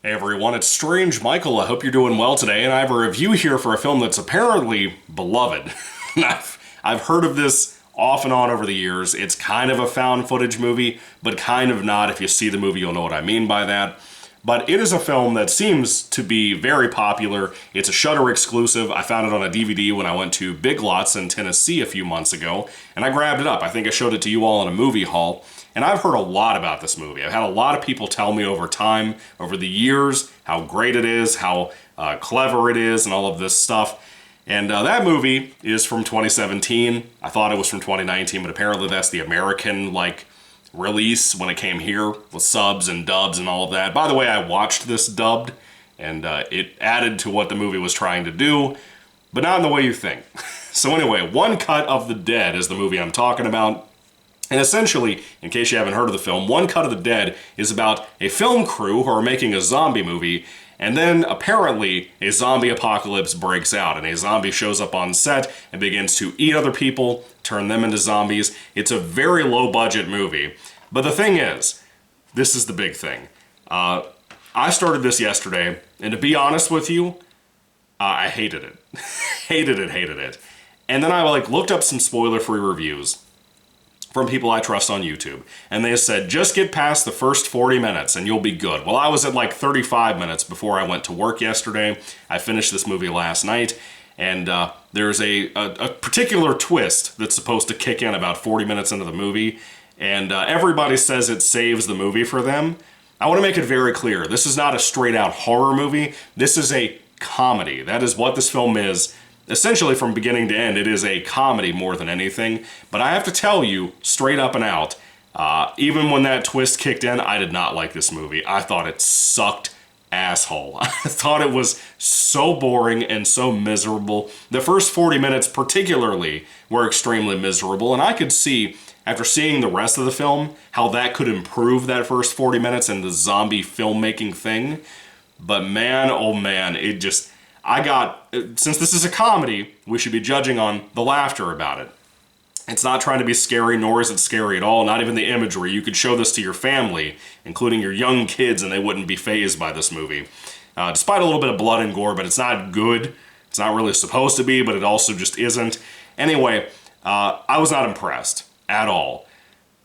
Hey everyone, it's Strange Michael. I hope you're doing well today, and I have a review here for a film that's apparently beloved. I've heard of this off and on over the years. It's kind of a found footage movie, but kind of not. If you see the movie, you'll know what I mean by that. But it is a film that seems to be very popular. It's a Shudder exclusive. I found it on a DVD when I went to Big Lots in Tennessee a few months ago, and I grabbed it up. I think I showed it to you all in a movie haul. And I've heard a lot about this movie. I've had a lot of people tell me over time, over the years, how great it is, how clever it is, and all of this stuff. And that movie is from 2017. I thought it was from 2019, but apparently that's the American, release when it came here with subs and dubs and all of that. By the way, I watched this dubbed, and it added to what the movie was trying to do, but not in the way you think. So anyway, One Cut of the Dead is the movie I'm talking about. And essentially, in case you haven't heard of the film, One Cut of the Dead is about a film crew who are making a zombie movie, and then apparently a zombie apocalypse breaks out, and a zombie shows up on set and begins to eat other people, turn them into zombies. It's a very low-budget movie. But the thing is, this is the big thing. I started this yesterday, and to be honest with you, I hated it. hated it. And then I looked up some spoiler-free reviews from people I trust on YouTube. And they said, just get past the first 40 minutes and you'll be good. Well, I was at 35 minutes before I went to work yesterday. I finished this movie last night, and there's a particular twist that's supposed to kick in about 40 minutes into the movie, and everybody says it saves the movie for them. I want to make it very clear, this is not a straight-out horror movie. This is a comedy. That is what this film is. Essentially, from beginning to end, it is a comedy more than anything. But I have to tell you, straight up and out, even when that twist kicked in, I did not like this movie. I thought it sucked asshole. I thought it was so boring and so miserable. The first 40 minutes particularly were extremely miserable, and I could see, after seeing the rest of the film, how that could improve that first 40 minutes and the zombie filmmaking thing. But man, oh man, it just... since this is a comedy, we should be judging on the laughter about it. It's not trying to be scary, nor is it scary at all, not even the imagery. You could show this to your family, including your young kids, and they wouldn't be fazed by this movie. Despite a little bit of blood and gore, but it's not good. It's not really supposed to be, but it also just isn't. Anyway, I was not impressed at all.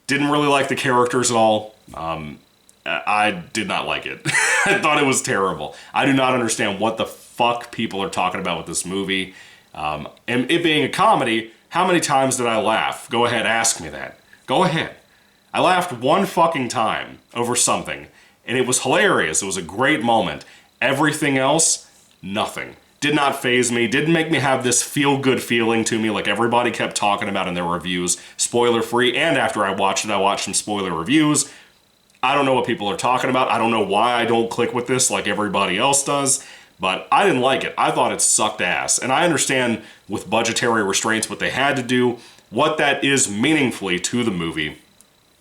Didn't really like the characters at all. I did not like it. I thought it was terrible. I do not understand what the fuck people are talking about with this movie. And it being a comedy, how many times did I laugh? Go ahead, ask me that. Go ahead. I laughed one fucking time over something, and it was hilarious. It was a great moment. Everything else, nothing. Did not faze me, didn't make me have this feel-good feeling to me like everybody kept talking about in their reviews. Spoiler-free, and after I watched some spoiler reviews. I don't know what people are talking about. I don't know why I don't click with this like everybody else does. But I didn't like it. I thought it sucked ass. And I understand with budgetary restraints what they had to do, what that is meaningfully to the movie,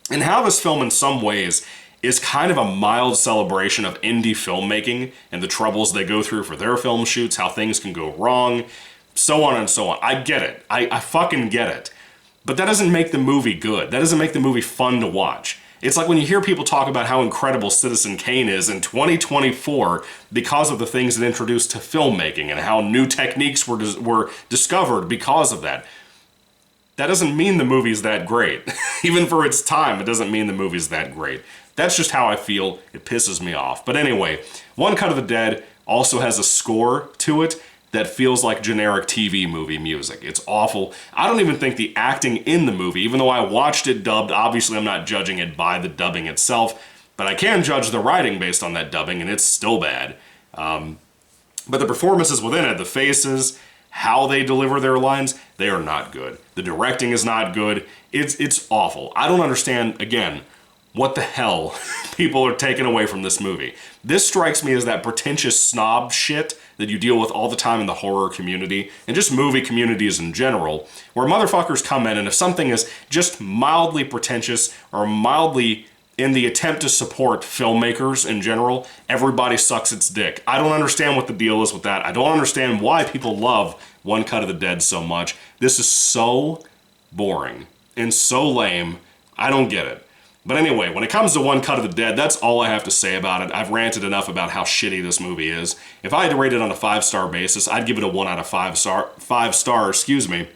and how this film in some ways is kind of a mild celebration of indie filmmaking and the troubles they go through for their film shoots, how things can go wrong, so on and so on. I get it. I fucking get it. But that doesn't make the movie good. That doesn't make the movie fun to watch. It's like when you hear people talk about how incredible Citizen Kane is in 2024 because of the things it introduced to filmmaking and how new techniques were discovered because of that. That doesn't mean the movie's that great. Even for its time, it doesn't mean the movie's that great. That's just how I feel. It pisses me off. But anyway, One Cut of the Dead also has a score to it that feels like generic TV movie music. It's awful. I don't even think the acting in the movie, even though I watched it dubbed, obviously I'm not judging it by the dubbing itself, but I can judge the writing based on that dubbing, and it's still bad. But the performances within it, the faces, how they deliver their lines, they are not good. The directing is not good. It's awful. I don't understand, again, what the hell people are taking away from this movie. This strikes me as that pretentious snob shit that you deal with all the time in the horror community, and just movie communities in general, where motherfuckers come in, and if something is just mildly pretentious or mildly in the attempt to support filmmakers in general, everybody sucks its dick. I don't understand what the deal is with that. I don't understand why people love One Cut of the Dead so much. This is so boring and so lame. I don't get it. But anyway, when it comes to One Cut of the Dead, that's all I have to say about it. I've ranted enough about how shitty this movie is. If I had to rate it on a 5-star basis, I'd give it a 1 out of 5 star, excuse me.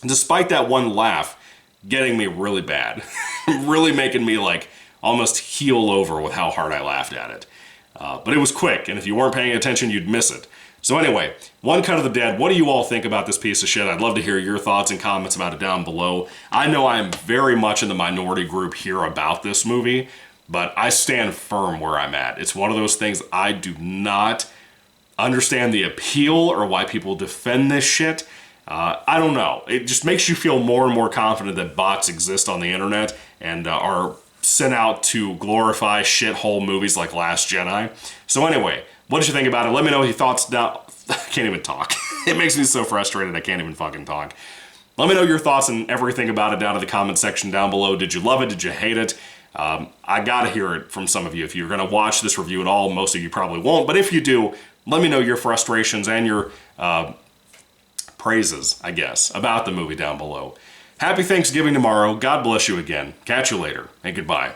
Despite that one laugh getting me really bad. Really making me like almost heel over with how hard I laughed at it. But it was quick, and if you weren't paying attention, you'd miss it. So anyway, One Cut of the Dead, what do you all think about this piece of shit? I'd love to hear your thoughts and comments about it down below. I know I am very much in the minority group here about this movie, but I stand firm where I'm at. It's one of those things I do not understand the appeal or why people defend this shit. I don't know. It just makes you feel more and more confident that bots exist on the internet and are sent out to glorify shithole movies like Last Jedi. So anyway, what did you think about it? Let me know your thoughts down... I can't even talk. It makes me so frustrated I can't even fucking talk. Let me know your thoughts and everything about it down in the comment section down below. Did you love it? Did you hate it? I gotta hear it from some of you. If you're gonna watch this review at all, most of you probably won't, but if you do, let me know your frustrations and your praises, I guess, about the movie down below. Happy Thanksgiving tomorrow. God bless you again. Catch you later, and goodbye.